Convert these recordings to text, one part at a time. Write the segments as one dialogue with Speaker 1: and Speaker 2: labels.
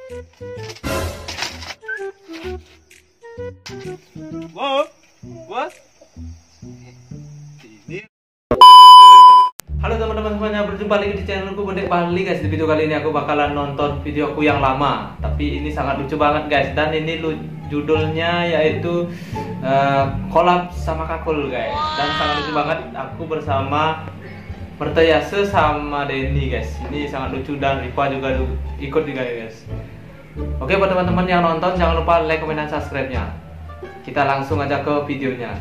Speaker 1: Wow, what?
Speaker 2: Halo teman-teman semuanya, berjumpa lagi di channelku Pendek Bali guys. Di video kali ini aku bakalan nonton videoku yang lama, tapi ini sangat lucu banget guys. Dan ini judulnya yaitu collab sama Kakul guys. Dan sangat lucu banget. Aku bersama Mertayase sama Denny guys. Ini sangat lucu dan Riva juga ikut juga guys. Oke, buat teman-teman yang nonton jangan lupa like, comment, dan subscribe-nya. Kita langsung aja ke videonya.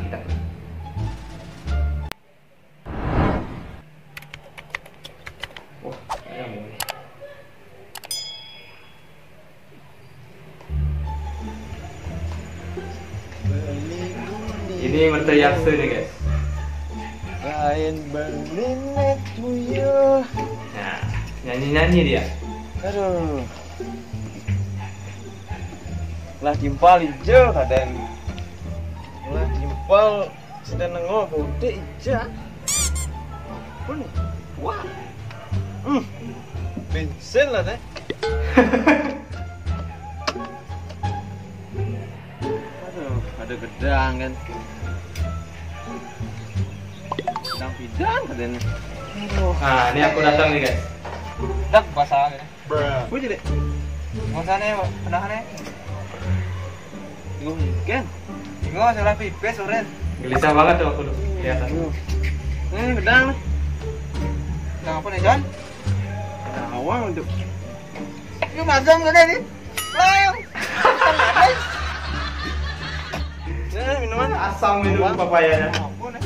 Speaker 2: Ini Mertayase nih guys.
Speaker 1: Kain berlinet tuyul.
Speaker 2: Nah, nyanyi-nyanyi dia.
Speaker 1: Aduh. Lah jimpal hijau kadang. Lah jimpal sedang nengok bude hijau. Pun. Wah. Bensin lah deh. Aduh, ada gedang kan. Gedang kadang.
Speaker 2: Nah, ini aku datang nih guys.
Speaker 1: Dak basah kan.
Speaker 2: Gue jadi
Speaker 1: Masane penahannya. Mungkin. Gua salah pipes oren.
Speaker 2: gelisah banget tuh aku tuh kelihatan.
Speaker 1: Gedang. Gedang apa nih, Jon? Awang untuk. Ini mazam gede nih. Layang. Minuman
Speaker 2: Asam itu papayanya.
Speaker 1: apa nih?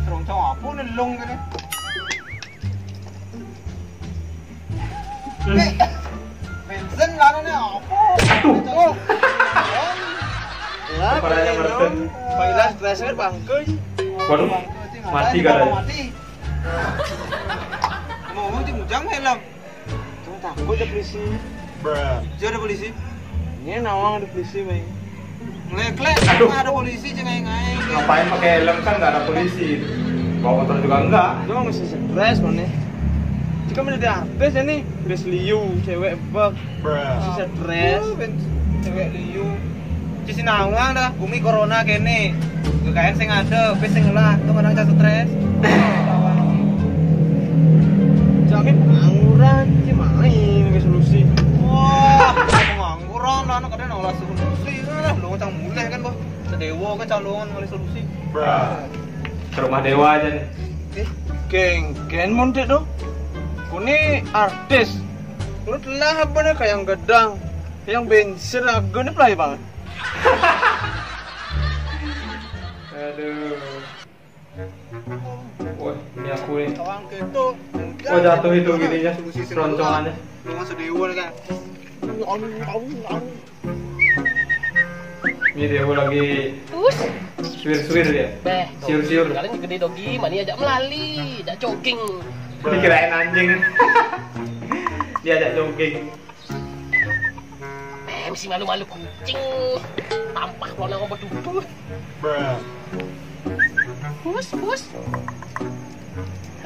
Speaker 1: Teroncong apa nih long gini? Bensin kan nih apa?
Speaker 2: Aduh.
Speaker 1: Lah,
Speaker 2: Kepalanya meretet.
Speaker 1: Panggilan stresor bangke.
Speaker 2: Waduh, mati katanya.
Speaker 1: Mati. Ngomong di mujang helm. Cuma takut ada polisi. Jauh ada polisi. Ini nawang ada polisi, Bang. Ngelek-lek,
Speaker 2: Aduh.
Speaker 1: ada polisi cengai-ngai.
Speaker 2: Ngapain pakai helm kan nggak ada polisi itu. Bawa motor juga enggak.
Speaker 1: Cuma masih stres mana? Jika menjadi artis ini, Bes Liu, cewek bak. Masih stres. Cewek Liu. Cisi nawang dah, bumi corona kene. Kekain sing ada, bes sing lah, tuh kadang jatuh stres. Jamin pengangguran, sih main ke solusi. Wah, pengangguran lah, kadang nolak solusi. Lah, lu ngacang mulai kan, Boh. Sedewa kan calongan oleh solusi.
Speaker 2: Ke rumah dewa aja nih.
Speaker 1: Geng montek dong. Kuni artis. Lu telah apa nih kayak gedang, yang bensin aku nih pelai banget.
Speaker 2: Aduh. Wah, ini aku nih.
Speaker 1: Kawan gitu.
Speaker 2: Oh, jatuh itu gininya, roncongannya.
Speaker 1: Lu masuk dewa kan.
Speaker 2: Ini dewa lagi suir-suir dia.
Speaker 3: Beh,
Speaker 2: Siur-siur.
Speaker 3: kalian gede dogi, mani ajak melali, ajak jogging.
Speaker 2: Dikirain anjing. Dia ajak jogging.
Speaker 3: Si malu-malu kucing, tampak pelonang obat duduk. Bus.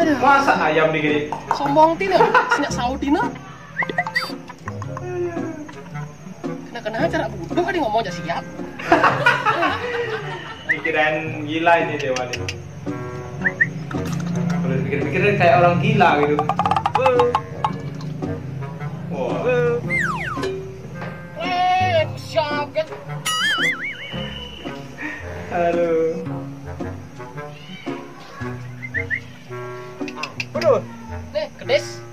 Speaker 3: Aduh,
Speaker 2: Masa ayam digini?
Speaker 3: sombong tina, sinyak Saudi na. Kena acara bodoh kan ngomong aja siap.
Speaker 2: Dikirain gila ini dewa nih. Kalau dipikir-pikir kayak orang gila gitu. Wah.
Speaker 3: Siap kan?
Speaker 2: Aduh.
Speaker 1: Aduh,
Speaker 3: Nih, kedes.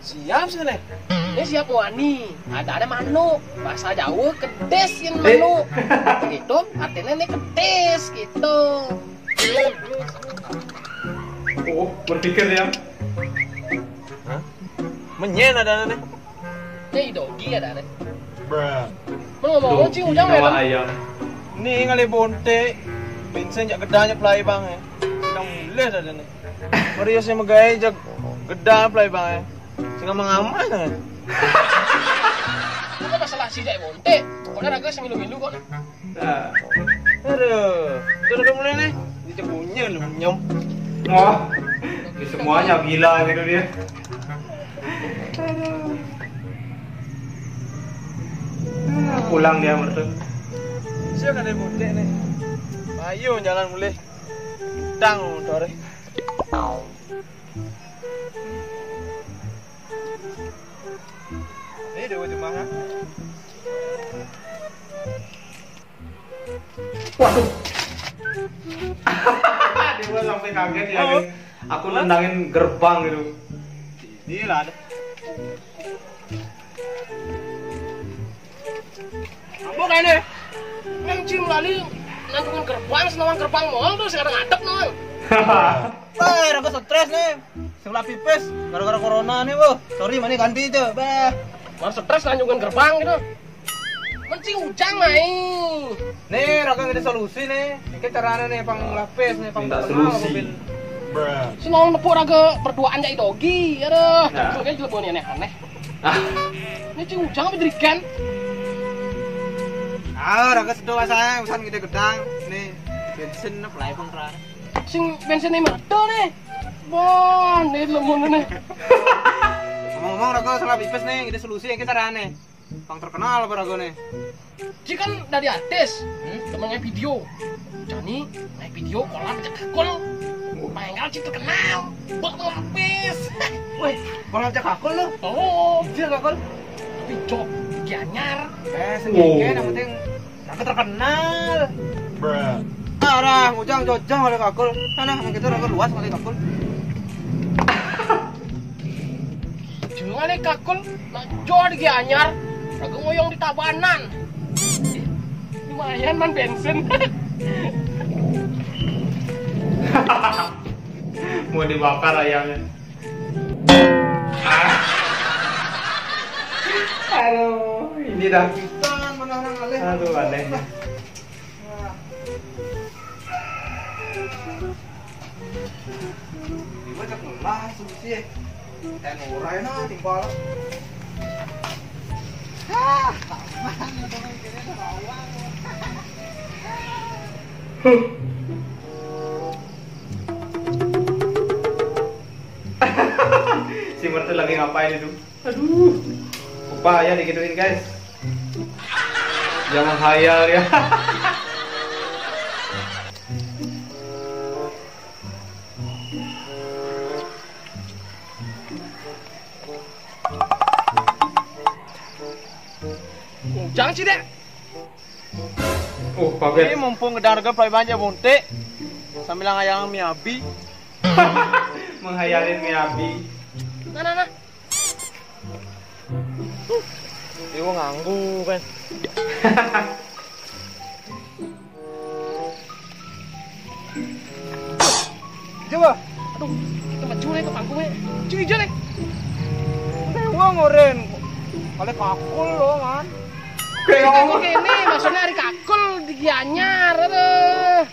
Speaker 1: siap sih nih.
Speaker 3: Ini siap wani. Ada manu. Bahasa Jawa kedes yang manu. Gitu, artinya ini kedes gitu.
Speaker 2: Oh, berpikir ya.
Speaker 1: Menyen ada nih.
Speaker 3: Ini dogi ada nih. Mau ngomong cing ujang
Speaker 2: Dogi
Speaker 3: ya
Speaker 2: sama
Speaker 3: kan?
Speaker 2: ayam.
Speaker 1: Nih ngali bonte. Bensin jak gedangnya pelai bang ya. Sedang mulai ada nih. Maria saya megay jak gedang pelai bang ya. Singa mengaman kan.
Speaker 3: Itu kan masalah si Jai Bonte. Pokoknya raga semilu-milu kok.
Speaker 2: Nah.
Speaker 1: Aduh, itu udah mulai nih. Dia punya lu nyom.
Speaker 2: Oh, ini semuanya gila gitu dia. pulang dia mertu.
Speaker 1: Siapa ada bontek nih? Ayo jalan mulai. Dang dore. Ini dewa cuma kan?
Speaker 2: Waduh. Dewa sampai kaget ya.
Speaker 1: Oh.
Speaker 2: Aku nendangin gerbang gitu.
Speaker 1: Ini lah ada.
Speaker 3: Apa kayaknya? Nang cim lali nangkungin gerbang, senawang gerbang mall tuh sekarang ngadep nang.
Speaker 1: Wah, aku stres nih. Sebelah pipis gara-gara corona nih, Bu. Sorry, mana ganti itu. Bah.
Speaker 3: Baru stres nangkungin gerbang gitu. Mencing ujang mai.
Speaker 1: Nih, Raka ada solusi nih. Ini caranya nih, pang lapis nih, pang
Speaker 2: Minta
Speaker 1: terkenal,
Speaker 2: solusi.
Speaker 1: mobil. Bruh.
Speaker 3: Senawang nepuk raga berduaan jadi dogi. Aduh,
Speaker 2: Nah.
Speaker 3: terus kayak jelebon aneh-aneh.
Speaker 2: Ah,
Speaker 3: Ini cing ujang apa dirikan?
Speaker 1: Ah, Raka sedih saya, usan gede gedang. Nih, bensin apply pang terang.
Speaker 3: Sing bensin ini merdol nih. Bon, ini lemon nih.
Speaker 1: Ngomong-ngomong, Raka salah pipis nih, ada solusi yang kita caranya. Pang terkenal apa Raka nih?
Speaker 3: Ji kan dari artis, temennya video. Jani naik video kolam cekakul. Pengal cik terkenal. Bak lapis.
Speaker 1: Wih, kalau cek akul lu.
Speaker 3: Oh,
Speaker 1: Dia akul.
Speaker 3: tapi jok gianyar.
Speaker 1: Sendiri yang penting Raka terkenal. Bruh. Arah, ngujang jojang oleh kakul. Nah, kita Raka luas oleh kakul.
Speaker 3: Jangan nih kakul, nak jor di gianyar. Raga ngoyong di Tabanan. Lumayan man bensin.
Speaker 2: mau dibakar ayamnya. Aduh, ini dah.
Speaker 1: Tan, mana orang alih.
Speaker 2: Aduh, aneh.
Speaker 1: Ibu cek lah solusi. Ten urai na timpal. Ah, mana itu kene rawang.
Speaker 2: Si mertu lagi ngapain itu? Aduh, upaya digituin guys. Jangan khayal ya.
Speaker 3: Ujang sih dek.
Speaker 2: Oh,
Speaker 1: Ini
Speaker 2: kaget.
Speaker 1: mumpung gedang Raka play banyak bontek. Sambil ngayang miabi.
Speaker 2: Menghayalin Miyabi.
Speaker 3: Nah.
Speaker 1: Ibu nganggu kan. Coba.
Speaker 3: Aduh, kita maju nih ke panggungnya. Cuy aja nih.
Speaker 1: Dewa ngoren. Kali kakul lo man.
Speaker 3: Kayak gini, maksudnya hari kakul di gianyar. Aduh.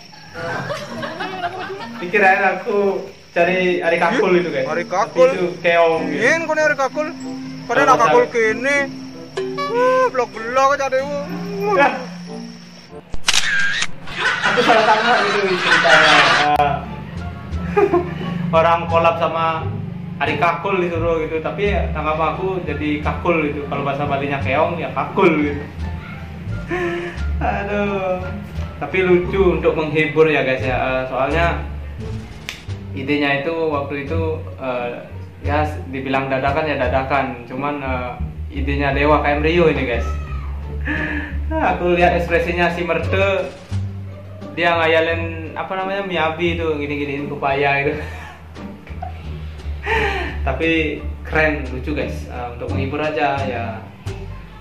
Speaker 2: Pikiran aku cari hari kakul itu guys.
Speaker 1: Hari
Speaker 2: Tapi
Speaker 1: kakul.
Speaker 2: itu keong gitu.
Speaker 1: Yen kone hari kakul. Kone nak kakul kene. Blok-blok aja dewa.
Speaker 2: Aku salah tangkap gitu ceritanya. Orang kolab sama hari kakul disuruh gitu, tapi tangkap aku jadi kakul gitu. Kalau bahasa Balinya keong ya kakul gitu. Aduh. Tapi lucu untuk menghibur ya guys ya. Soalnya idenya itu waktu itu ya dibilang dadakan ya dadakan. Cuman idenya Dewa KM Rio ini guys. Aku lihat ekspresinya si Merte, dia ngayalin apa namanya Miyabi itu gini-giniin upaya itu. Tapi keren, lucu guys. Untuk menghibur aja ya.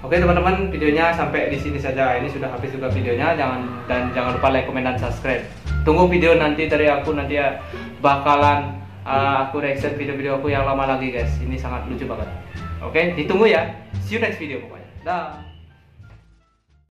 Speaker 2: Oke teman-teman, videonya sampai di sini saja. Ini sudah habis juga videonya. Jangan lupa like, komen, dan subscribe. Tunggu video nanti dari aku, nanti ya bakalan aku reaction video-video aku yang lama lagi guys. Ini sangat lucu banget. Oke, ditunggu ya. See you next video pokoknya. Dah.